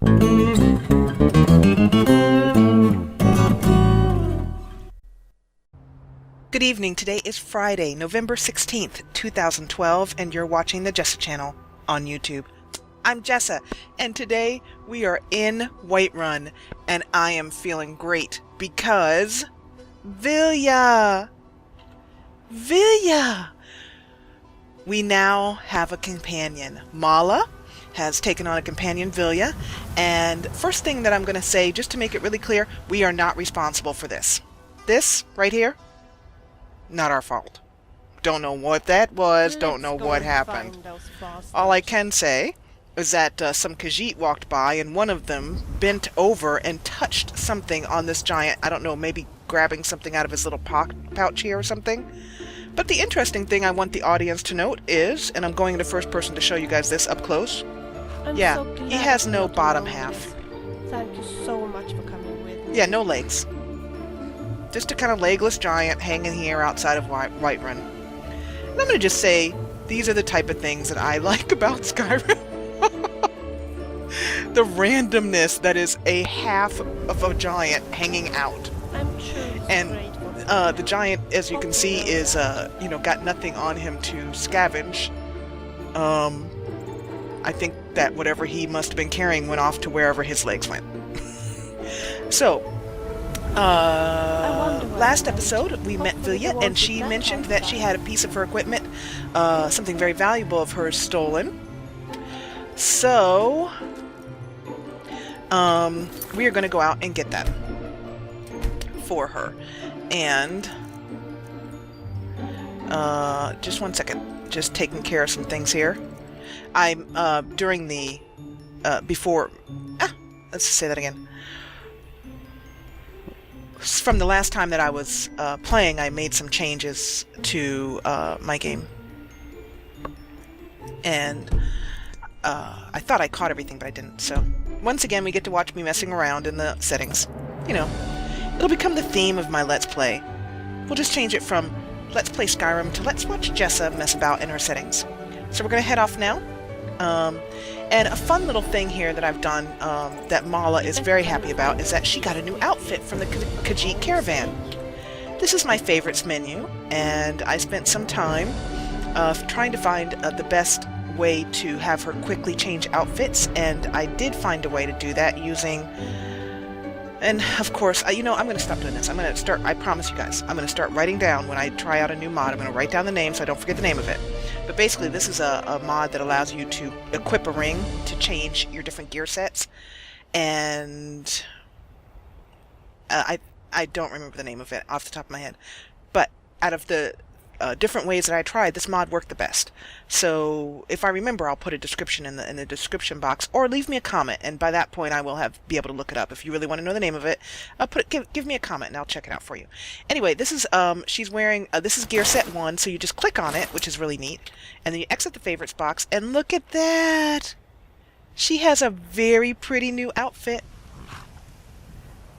Good evening. Today is Friday, November 16th, 2012, and you're watching the Jessa Channel on YouTube. I'm Jessa, and today we are in Whiterun, and I am feeling great because Vilja! We now have a companion. Mala has taken on a companion, Vilja, and first thing that I'm going to say, just to make it really clear, we are not responsible for this. This right here, not our fault. Don't know what that was, don't know what happened. All I can say is that some Khajiit walked by and one of them bent over and touched something on this giant, I don't know, maybe grabbing something out of his little pouch here or something. But the interesting thing I want the audience to note is, and I'm going into first person to show you guys this up close, yeah, he has no bottom half. Thank you so much for coming with me. Yeah, no legs. Just a kind of legless giant hanging here outside of Whiterun. And I'm going to just say, these are the type of things that I like about Skyrim. The randomness that is a half of a giant hanging out. I'm sure it's And great for the giant, as you can see, is, got nothing on him to scavenge. I think that whatever he must have been carrying went off to wherever his legs went. So, last episode we met Vilja, and she mentioned that she had a piece of her equipment, something very valuable of hers, stolen. So, we are going to go out and get that for her. And, just one second, just taking care of some things here. I'm, during the, let's say that again. From the last time that I was playing, I made some changes to my game. And I thought I caught everything, but I didn't. So, once again, we get to watch me messing around in the settings. You know, it'll become the theme of my Let's Play. We'll just change it from Let's Play Skyrim to Let's Watch Jessa mess about in her settings. So we're going to head off now. And a fun little thing here that I've done that Mala is very happy about is that she got a new outfit from the Khajiit caravan. This is my favorites menu, and I spent some time trying to find the best way to have her quickly change outfits, and I did find a way to do that using... And, of course, I'm going to stop doing this. I'm going to start, I promise you guys, I'm going to start writing down when I try out a new mod. I'm going to write down the name so I don't forget the name of it. But basically, this is a mod that allows you to equip a ring to change your different gear sets. And I don't remember the name of it off the top of my head. But out of the different ways that I tried, this mod worked the best. So if I remember, I'll put a description in the description box, or leave me a comment, and by that point I will be able to look it up. If you really want to know the name of it, give me a comment and I'll check it out for you. Anyway, this is she's wearing this is gear set 1, so you just click on it, which is really neat, and then you exit the favorites box, and look at that. She has a very pretty new outfit.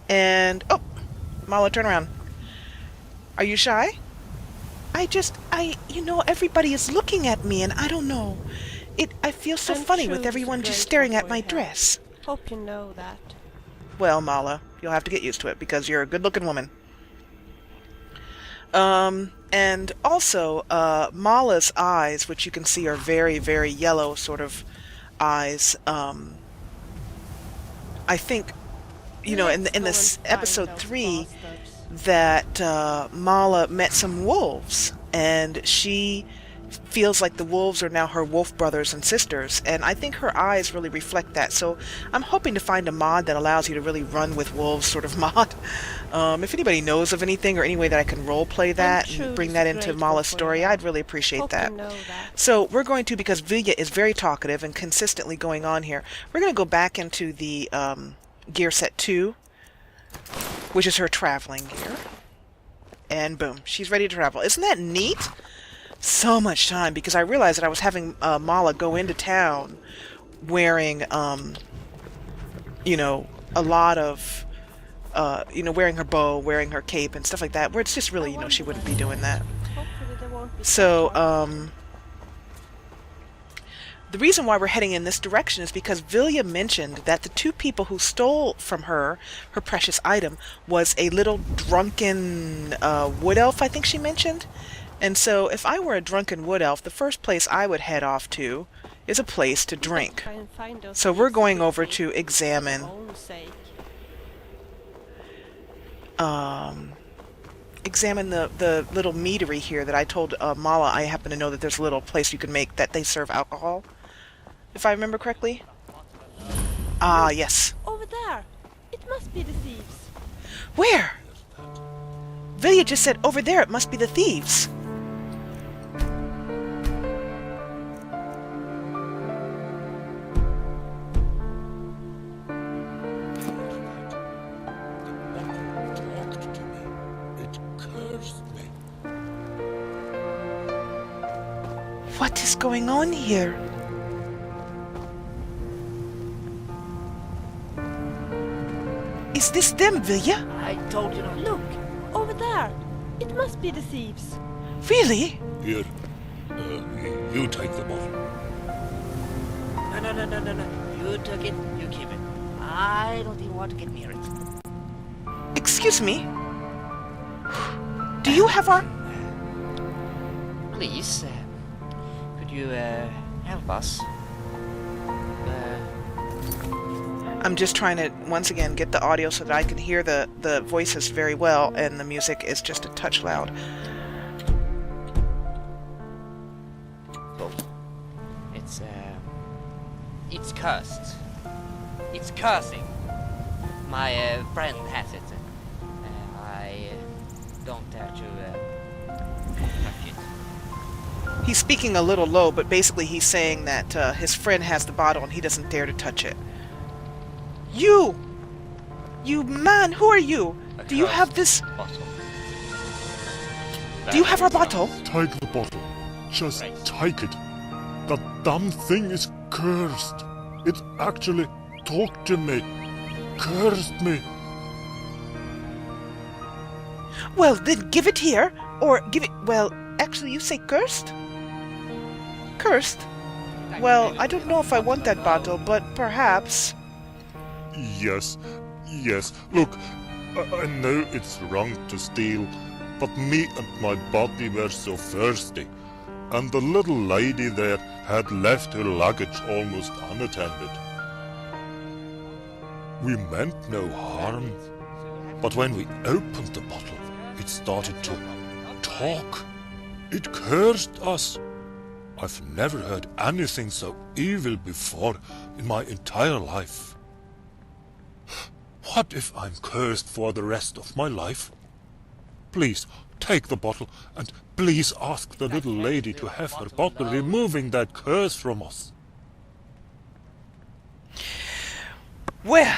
And oh, Mala, turn around. Are you shy? Everybody is looking at me, and I don't know. I feel so funny with everyone just staring at my dress. Hope you know that. Well, Mala, you'll have to get used to it, because you're a good-looking woman. And also, Mala's eyes, which you can see are very, very yellow sort of eyes, I think, in this episode 3, that Mala met some wolves, and she feels like the wolves are now her wolf brothers and sisters, and I think her eyes really reflect that. So I'm hoping to find a mod that allows you to really run with wolves sort of mod. If anybody knows of anything or any way that I can role play that and bring that into Mala's story, I'd really appreciate that. So we're going to, because Vilja is very talkative and consistently going on here, we're going to go back into the gear set 2, which is her traveling gear. And boom, she's ready to travel. Isn't that neat? So much time, because I realized that I was having Mala go into town wearing, a lot of, wearing her bow, wearing her cape and stuff like that, where it's just really, she wouldn't be doing that. So, The reason why we're heading in this direction is because Vilja mentioned that the two people who stole from her precious item, was a little drunken wood elf, I think she mentioned. And so if I were a drunken wood elf, the first place I would head off to is a place to drink. Try and find those So we're thieves going quickly, over to for examine... their own sake. examine the little meadery here that I told Mala. I happen to know that there's a little place you can make that they serve alcohol, if I remember correctly. Ah, yes. Over there! It must be the thieves. Where? Vilya just said over there it must be the thieves. Talked to me. It cursed me. What is going on here? Is this them, Vilya? I told you not. Look! Over there! It must be the thieves. Really? Here, you take the bottle. No. You took it, you keep it. I don't even want to get near it. Excuse me? Do you have our... Please, could you help us? I'm just trying to, once again, get the audio so that I can hear the voices very well, and the music is just a touch loud. Oh, it's cursed. It's cursing. My friend has it. I don't dare to touch it. He's speaking a little low, but basically he's saying that his friend has the bottle and he doesn't dare to touch it. You! You man, who are you? Do you have this... Bottle. Do you have our bottle? Take the bottle. Just take it. That damn thing is cursed. It actually talked to me. Cursed me. Well, then give it here. Or give it... Well, actually, you say cursed? Cursed? Well, I don't know if I want that bottle, but perhaps... Yes. Look, I know it's wrong to steal, but me and my body were so thirsty, and the little lady there had left her luggage almost unattended. We meant no harm, but when we opened the bottle, it started to talk. It cursed us. I've never heard anything so evil before in my entire life. What if I'm cursed for the rest of my life? Please, take the bottle, and please ask the little lady to have her bottle removing that curse from us. Well,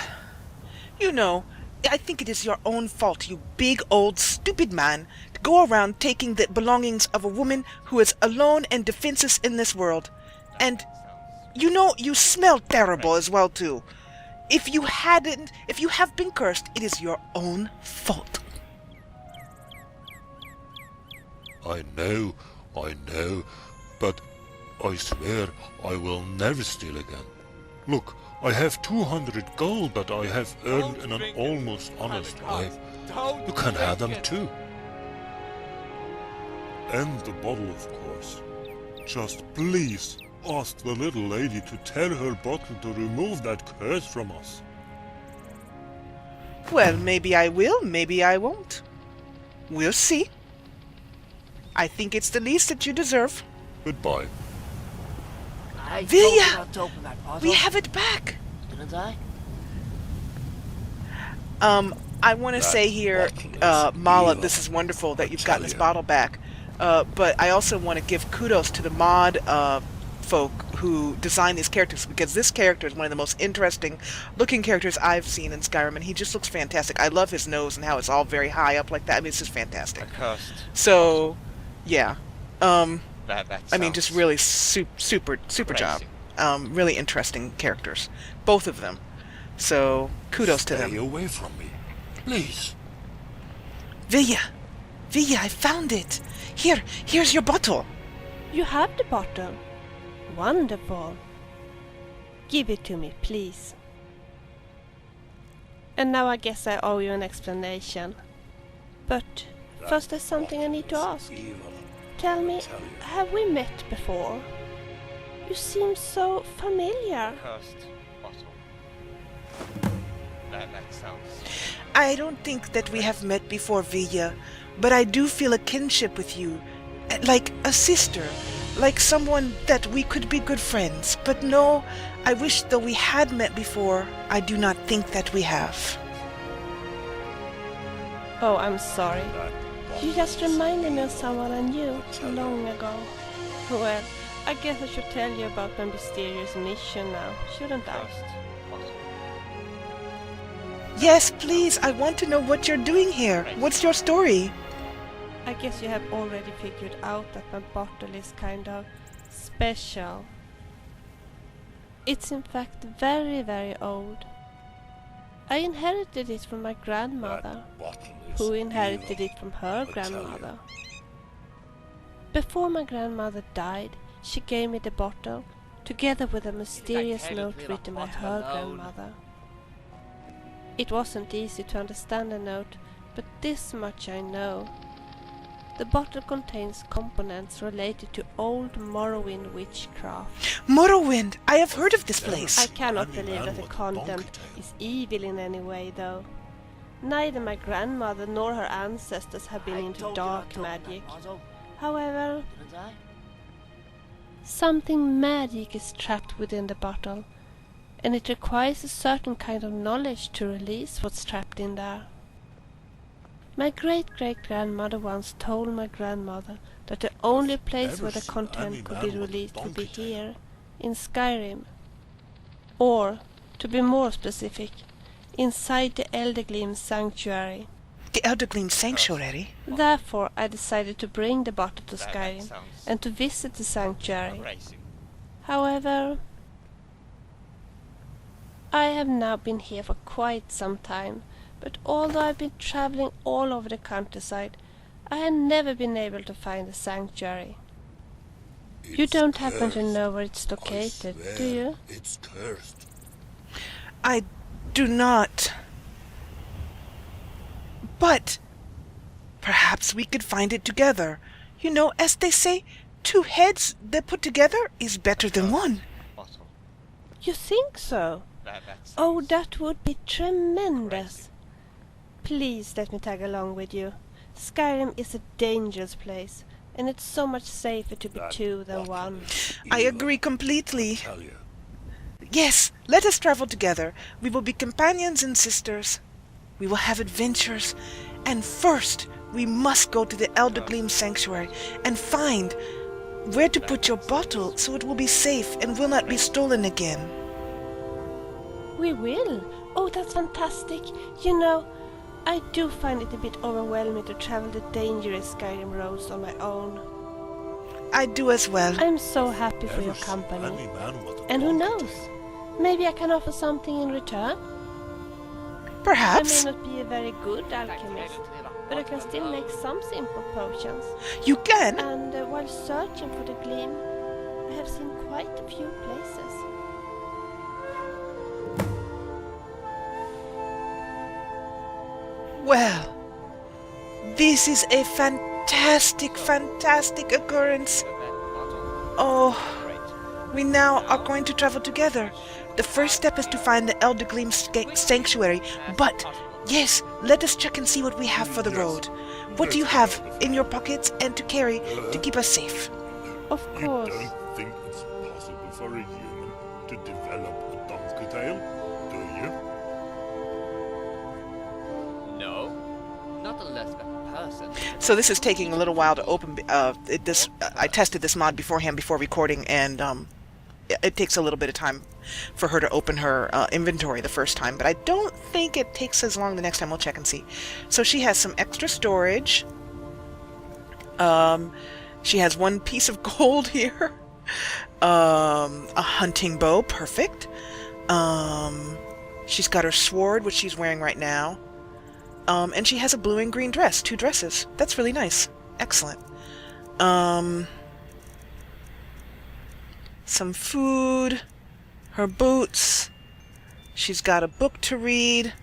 you know, I think it is your own fault, you big old stupid man, to go around taking the belongings of a woman who is alone and defenseless in this world. And, you know, you smell terrible as well, too. If you have been cursed, it is your own fault. I know, but I swear I will never steal again. Look, I have 200 gold that I have earned in an almost honest way. You can have them too. And the bottle, of course. Just please ask the little lady to tell her bottle to remove that curse from us. Well, maybe I will, maybe I won't. We'll see. I think it's the least that you deserve. Goodbye. I Vilya! told you not to open that bottle. We have it back! Didn't I? I want to say here, Mala, this is wonderful that you've gotten this bottle back. But I also want to give kudos to the mod folk who designed these characters, because this character is one of the most interesting looking characters I've seen in Skyrim, and he just looks fantastic. I love his nose and how it's all very high up like that. I mean, it's just fantastic. Cursed. So, yeah. That I mean, just really super job. Really interesting characters. Both of them. So, kudos to Stay them. away from me, please. Vilya! Vilya, I found it! Here's your bottle! You have the bottle. Wonderful. Give it to me, please. And now I guess I owe you an explanation. But first there's something I need to ask. Tell me, have we met before? You seem so familiar. Cursed bottle. That sounds... I don't think that we have met before, Vilya, but I do feel a kinship with you. Like a sister. Like someone that we could be good friends. But no, I wish though we had met before, I do not think that we have. Oh, I'm sorry. You just reminded me of someone I knew long ago. Well, I guess I should tell you about my mysterious mission now, shouldn't I? Cursed bottle. Yes, please, I want to know what you're doing here. What's your story? I guess you have already figured out that my bottle is kind of special. It's in fact very, very old. I inherited it from my grandmother, who inherited it from her grandmother. Before my grandmother died, she gave me the bottle, together with a mysterious note written by her grandmother. It wasn't easy to understand the note, but this much I know. The bottle contains components related to old Morrowind witchcraft. Morrowind! I have heard of this place. I cannot believe that the content is evil in any way, though. Neither my grandmother nor her ancestors have been into dark magic. However, something magic is trapped within the bottle, and it requires a certain kind of knowledge to release what's trapped in there. My great-great-grandmother once told my grandmother that the only place where the content could be released would be here, in Skyrim. Or, to be more specific, inside the Eldergleam Sanctuary. The Eldergleam Sanctuary? Therefore, I decided to bring the bottle to Skyrim and to visit the sanctuary. However, I have now been here for quite some time, but although I've been traveling all over the countryside, I have never been able to find the sanctuary. You don't happen to know where it's located, do you? It's cursed. I do not. But perhaps we could find it together. You know, as they say, two heads that put together is better than one. Bottle. You think so? That Oh, sounds... that would be tremendous. Please let me tag along with you. Skyrim is a dangerous place, and it's so much safer to be two than one. I agree completely. Tell you. Yes, let us travel together. We will be companions and sisters. We will have adventures. And first, we must go to the Eldergleam Sanctuary and find where to put your bottle so it will be safe and will not be stolen again. We will? Oh, that's fantastic. You know, I do find it a bit overwhelming to travel the dangerous Skyrim roads on my own. I do as well. I'm so happy for your company. And who knows? Maybe I can offer something in return? Perhaps. I may not be a very good alchemist, but I can still make some simple potions. You can? And while searching for the gleam, I have seen quite a few places. Well, this is a fantastic, fantastic occurrence. Oh, we now are going to travel together. The first step is to find the Eldergleam Sanctuary, but yes, let us check and see what we have for the road. What do you have in your pockets and to carry to keep us safe? Of You course. don't think it's possible for a human to develop a donkey tail, do you? No. Not unless that person... So this is taking a little while to open. I tested this mod beforehand before recording, and it takes a little bit of time for her to open her inventory the first time, but I don't think it takes as long the next time. We'll check and see. So she has some extra storage. She has one piece of gold here. A hunting bow, perfect. She's got her sword, which she's wearing right now. And she has a blue and green dress, 2 dresses. That's really nice. Excellent. Some food. her boots. She's got a book to read.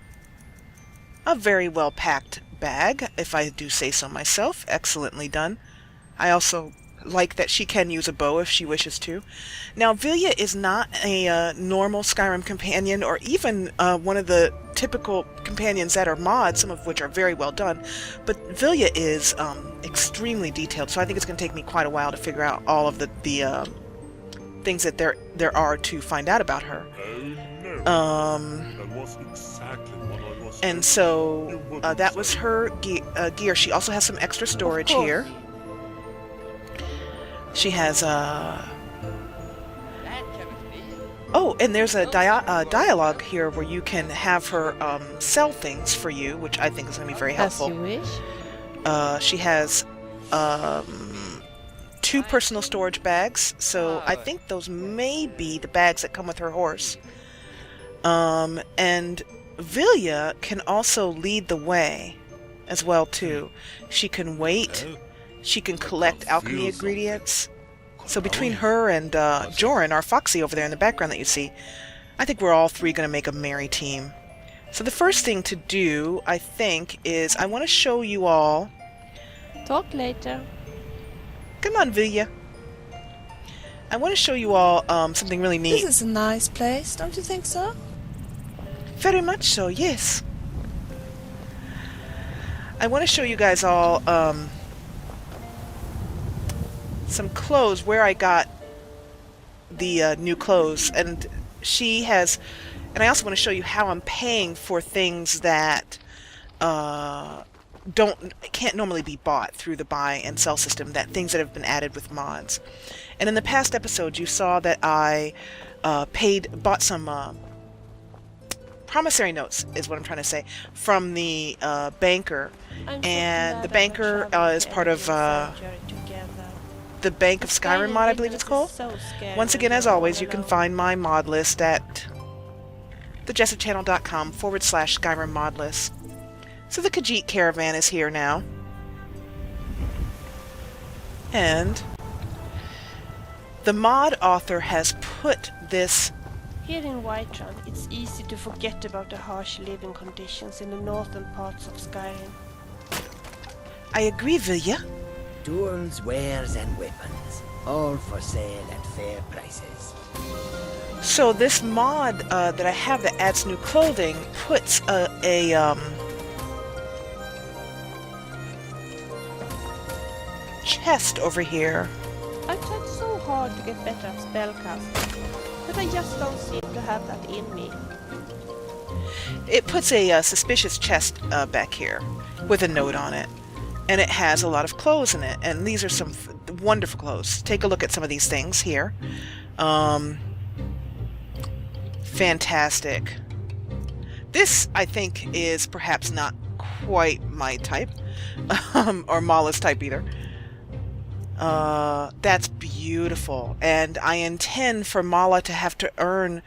A very well-packed bag, if I do say so myself. Excellently done. I also like that she can use a bow if she wishes to. Now, Vilya is not a normal Skyrim companion, or even one of the typical companions that are mods, some of which are very well done. But Vilya is extremely detailed, so I think it's going to take me quite a while to figure out all of the things that there are to find out about her. That was exactly what I was. And so that was her gear. She also has some extra storage here. She has That cannot be. oh, and there's a dialogue here where you can have her sell things for you, which I think is going to be very As helpful. you wish. She has 2 personal storage bags, so I think those may be the bags that come with her horse. And Vilya can also lead the way as well too. She can wait. She can collect alchemy ingredients. So between her and Joran, our Foxy over there in the background that you see, I think we're all 3 going to make a merry team. So the first thing to do, I think, is I want to show you all... Talk later. Come on, Vilya. I want to show you all something really neat. This is a nice place, don't you think so? Very much so, yes. I want to show you guys all some clothes, where I got the new clothes. And she has... And I also want to show you how I'm paying for things that can't normally be bought through the buy and sell system, that things that have been added with mods. And in the past episode, you saw that I bought some promissory notes, is what I'm trying to say, from the banker. And the banker is part of the Bank of Skyrim mod, I believe it's called. Once again, as always, you can find my mod list at thejessachannel.com/Skyrim mod list. So the Khajiit caravan is here now. And the mod author has put this... Here in Whiterun, it's easy to forget about the harsh living conditions in the northern parts of Skyrim. I agree, Vilya. Tools, wares, and weapons, all for sale at fair prices. So this mod that I have that adds new clothing puts a chest over here. I've tried so hard to get better at spellcasting, but I just don't seem to have that in me. It puts a suspicious chest back here with a note on it. And it has a lot of clothes in it. And these are some wonderful clothes. Take a look at some of these things here. Fantastic. This, I think, is perhaps not quite my type. Or Mala's type either. That's beautiful. And I intend for Mala to have to earn...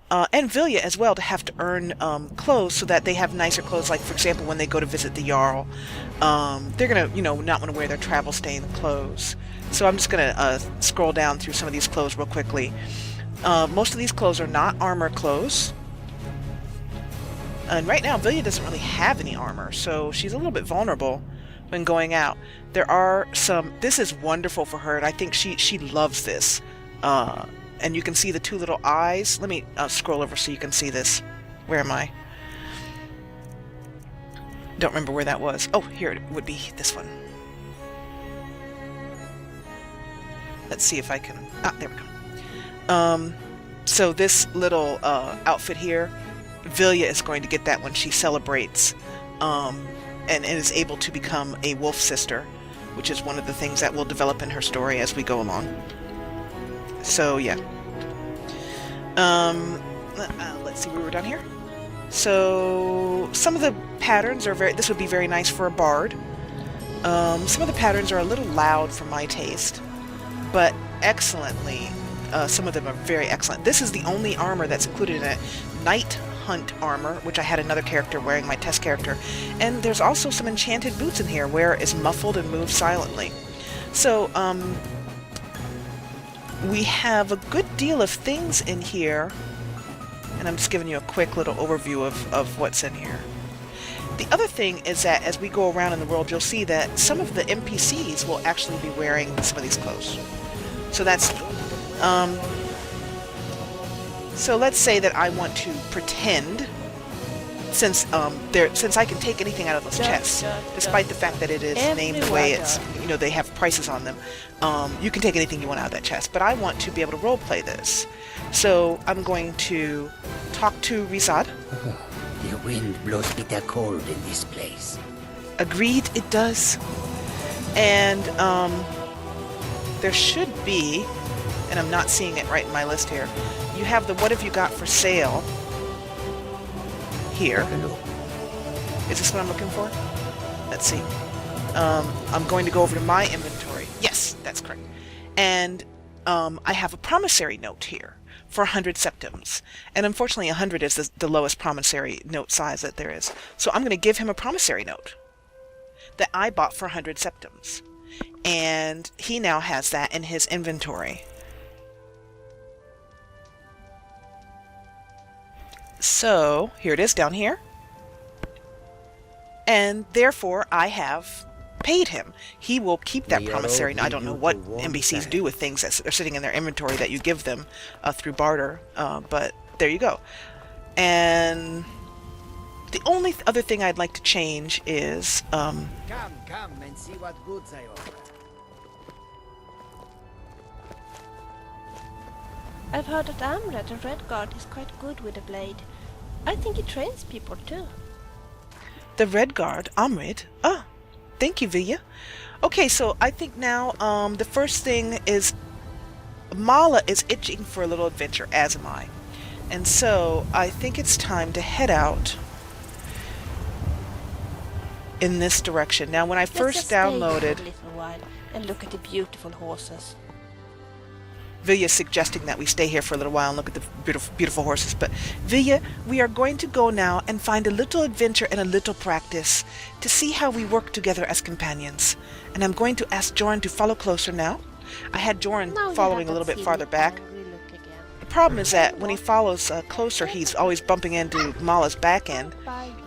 and Vilya as well, to have to earn clothes so that they have nicer clothes. Like, for example, when they go to visit the Jarl, they're going to, not want to wear their travel-stained clothes. So I'm just going to scroll down through some of these clothes real quickly. Most of these clothes are not armor clothes. And right now, Vilya doesn't really have any armor, so she's a little bit vulnerable when going out. There are some... This is wonderful for her, and I think she loves this. And you can see the 2 little eyes. Let me scroll over so you can see this. Where am I? Don't remember where that was. Oh, here it would be, this one. Let's see if I can... Ah, there we go. So this little outfit here, Vilya is going to get that when she celebrates and is able to become a wolf sister, which is one of the things that will develop in her story as we go along. So, yeah. Let's see, we were down here. So, some of the patterns are this would be very nice for a bard. Some of the patterns are a little loud for my taste, but excellently, some of them are very excellent. This is the only armor that's included in it. Night Hunt armor, which I had another character wearing, my test character. And there's also some enchanted boots in here, where it is muffled and moves silently. So, we have a good deal of things in here And I'm just giving you a quick little overview of what's in here. The other thing is that as we go around in the world, you'll see that some of the NPCs will actually be wearing some of these clothes. So that's so let's say that I want to pretend, since I can take anything out of those chests, despite the fact that it is named the way it's, you know, they have prices on them. You can take anything you want out of that chest, but I want to be able to roleplay this. So I'm going to talk to Rizad. The wind blows bitter cold in this place. Agreed, it does. And there should be, and I'm not seeing it right in my list here, you have the what have you got for sale here. Is this what I'm looking for? Let's see. I'm going to go over to my inventory. Yes, that's correct. And I have a promissory note here for 100 septims. And unfortunately 100 is the lowest promissory note size that there is. So I'm going to give him a promissory note that I bought for 100 septims. And he now has that in his inventory. So here it is down here. And therefore I have paid him. He will keep that promissory. Now, I don't know what NPCs do with things that are sitting in their inventory that you give them through barter, but there you go. And the only other thing I'd like to change is Come and see what goods I offer. I've heard that Amra, the Red Guard, is quite good with a blade. I think he trains people too. the Red Guard, Amrid. Ah, thank you, Vilya. Okay, so I think now the first thing is Mala is itching for a little adventure, as am I. And so I think it's time to head out in this direction. Now, when I first downloaded... Let's just stay here for a little while and look at the beautiful horses. Vilya suggesting that we stay here for a little while and look at the beautiful horses. But Vilya, we are going to go now and find a little adventure and a little practice to see how we work together as companions. And I'm going to ask Joran to follow closer now. I had Joran following a little bit farther back. The problem is that when he follows closer, he's always bumping into Mala's back end.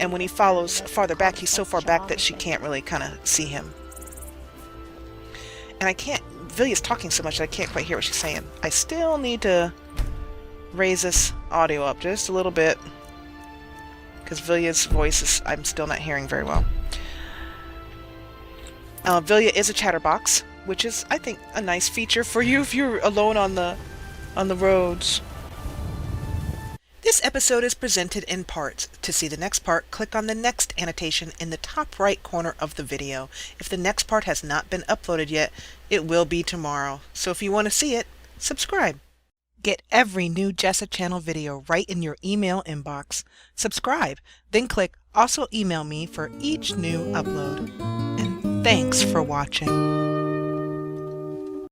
And when he follows farther back, he's so far back that she can't really kind of see him. And I can't... Vilya's talking so much that I can't quite hear what she's saying. I still need to raise this audio up just a little bit, because Vilya's voice is... I'm still not hearing very well. Vilya is a chatterbox, which is, I think, a nice feature for you if you're alone on the roads. This episode is presented in parts. To see the next part, click on the next annotation in the top right corner of the video. If the next part has not been uploaded yet, it will be tomorrow. So if you want to see it, subscribe. Get every new Jessa Channel video right in your email inbox. Subscribe, then click Also Email Me for each new upload. And thanks for watching.